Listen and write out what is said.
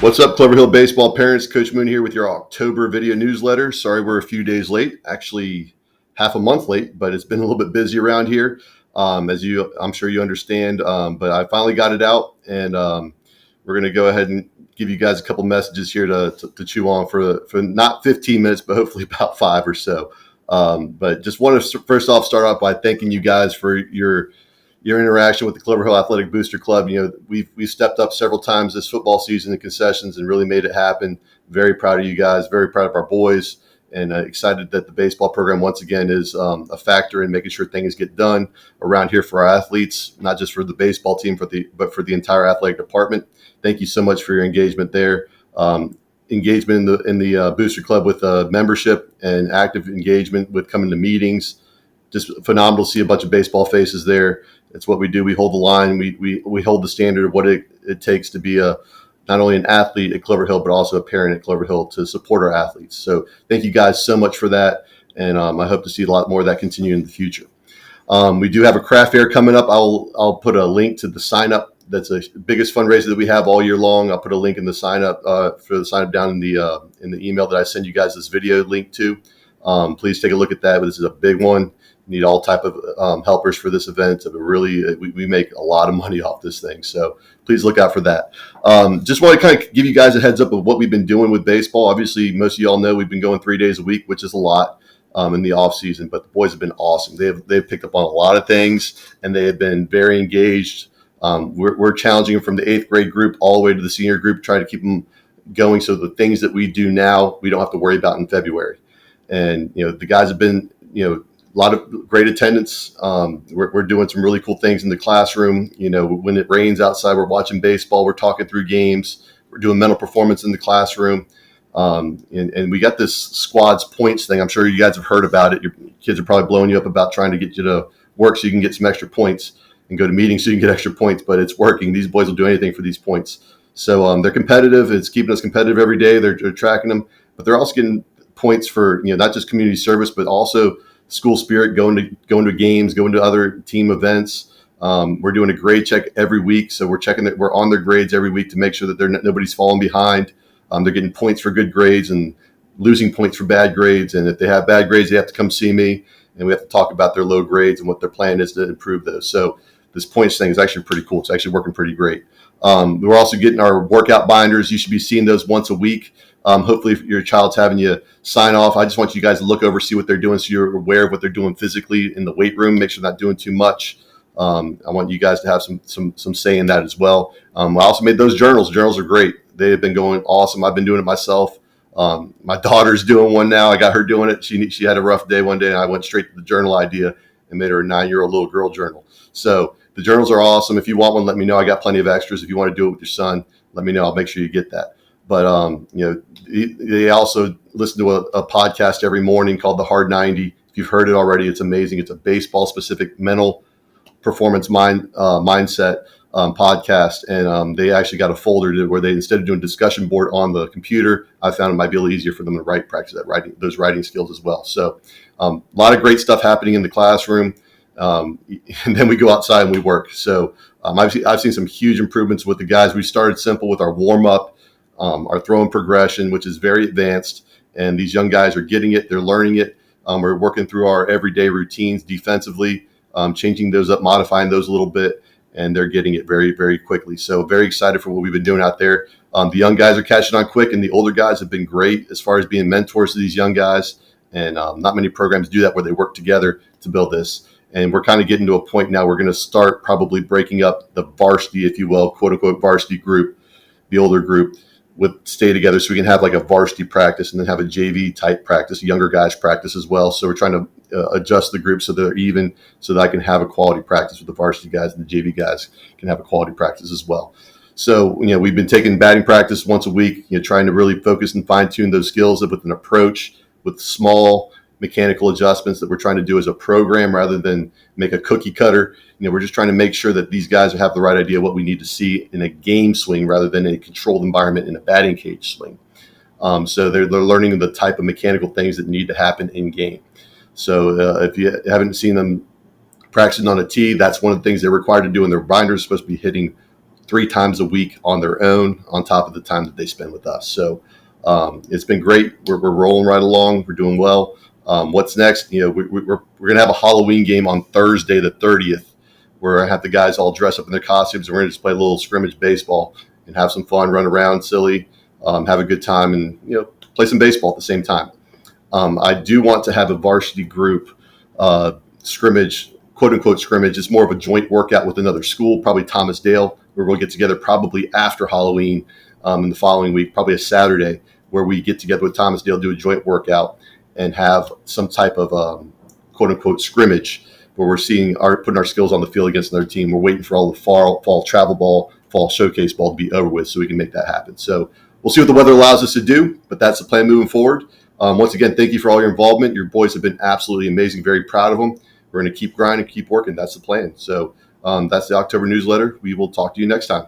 What's up, Clover Hill baseball parents? Coach Moon here with your October video newsletter. Sorry we're a few days late, actually half a month late, but it's been a little bit busy around here, I'm sure you understand. But I finally got it out, and we're going to go ahead and give you guys a couple messages here to chew on for not 15 minutes, but hopefully about 5 or so. But just want to first off start off by thanking you guys for your interaction with the Clover Hill Athletic Booster Club. You know, we've stepped up several times this football season in concessions and really made it happen. Very proud of you guys. Very proud of our boys, and excited that the baseball program once again is a factor in making sure things get done around here for our athletes, not just for the baseball team, but for the entire athletic department. Thank you so much for your engagement there. Engagement in the Booster Club with membership and active engagement with coming to meetings. Just phenomenal to see a bunch of baseball faces there. It's what we do. We hold the line. We hold the standard of what it takes to be not only an athlete at Clover Hill, but also a parent at Clover Hill to support our athletes. So thank you guys so much for that. And I hope to see a lot more of that continue in the future. We do have a craft fair coming up. I'll put a link to the sign up. That's the biggest fundraiser that we have all year long. I'll put a link in the sign up for the sign up down in the email that I send you guys this video link to. Please take a look at that. But this is a big one. Need all type of helpers for this event. We make a lot of money off this thing, so please look out for that. Just want to kind of give you guys a heads up of what we've been doing with baseball. Obviously, most of y'all know we've been going 3 days a week, which is a lot in the off season. But the boys have been awesome. They've picked up on a lot of things, and they have been very engaged. We're challenging them from the 8th grade group all the way to the senior group, trying to keep them going. So the things that we do now, we don't have to worry about in February. And the guys have been a lot of great attendance. We're doing some really cool things in the classroom. When it rains outside, we're watching baseball. We're talking through games. We're doing mental performance in the classroom. And we got this squads points thing. I'm sure you guys have heard about it. Your kids are probably blowing you up about trying to get you to work so you can get some extra points and go to meetings so you can get extra points, but it's working. These boys will do anything for these points. So they're competitive. It's keeping us competitive every day. They're tracking them, but they're also getting points for, not just community service, but also school spirit, going to games, going to other team events. We're doing a grade check every week, so we're checking that we're on their grades every week to make sure that nobody's falling behind. They're getting points for good grades and losing points for bad grades. And if they have bad grades, they have to come see me, and we have to talk about their low grades and what their plan is to improve those. So this points thing is actually pretty cool. It's actually working pretty great. We're also getting our workout binders. You should be seeing those once a week. Hopefully, if your child's having you sign off, I just want you guys to look over, see what they're doing, so you're aware of what they're doing physically in the weight room. Make sure they're not doing too much. I want you guys to have some say in that as well. I also made those journals. Journals are great. They have been going awesome. I've been doing it myself. My daughter's doing one now. I got her doing it. She had a rough day one day, and I went straight to the journal idea and made her a 9-year-old little girl journal. So the journals are awesome. If you want one, let me know. I got plenty of extras. If you want to do it with your son, let me know. I'll make sure you get that. But, they also listen to a podcast every morning called The Hard 90. If you've heard it already, it's amazing. It's a baseball-specific mental performance mindset podcast. And they actually got a folder where they, instead of doing discussion board on the computer, I found it might be a little easier for them to practice those writing skills as well. So a lot of great stuff happening in the classroom. And then we go outside and we work. So I've seen some huge improvements with the guys. We started simple with our warm-up, our throwing progression, which is very advanced, and these young guys are getting it. They're learning it. We're working through our everyday routines defensively, changing those up, modifying those a little bit, and they're getting it very, very quickly. So very excited for what we've been doing out there. The young guys are catching on quick, and the older guys have been great as far as being mentors to these young guys. And not many programs do that where they work together to build this. And we're kind of getting to a point now we're going to start probably breaking up the varsity, if you will, quote unquote, varsity group, the older group, stay together so we can have like a varsity practice and then have a JV type practice, younger guys practice as well. So we're trying to adjust the group so they're even, so that I can have a quality practice with the varsity guys, and the JV guys can have a quality practice as well. So, we've been taking batting practice once a week, trying to really focus and fine tune those skills with an approach, with small mechanical adjustments that we're trying to do as a program rather than make a cookie cutter. We're just trying to make sure that these guys have the right idea of what we need to see in a game swing rather than a controlled environment in a batting cage swing. So they're learning the type of mechanical things that need to happen in game. So if you haven't seen them practicing on a tee, that's one of the things they're required to do in their binders. Supposed to be hitting 3 times a week on their own, on top of the time that they spend with us. So it's been great. We're rolling right along. We're doing well. What's next? We're going to have a Halloween game on Thursday, the 30th, where I have the guys all dress up in their costumes, and we're going to just play a little scrimmage baseball and have some fun, run around silly, have a good time, and play some baseball at the same time. I do want to have a varsity group scrimmage, quote unquote scrimmage. It's more of a joint workout with another school, probably Thomas Dale, where we'll get together probably after Halloween in the following week, probably a Saturday, where we get together with Thomas Dale, do a joint workout, and have some type of quote unquote scrimmage where we're putting our skills on the field against another team. We're waiting for all the fall travel ball, fall showcase ball to be over with so we can make that happen. So we'll see what the weather allows us to do, but that's the plan moving forward. Once again, thank you for all your involvement. Your boys have been absolutely amazing. Very proud of them. We're going to keep grinding, keep working. That's the plan. So that's the October newsletter. We will talk to you next time.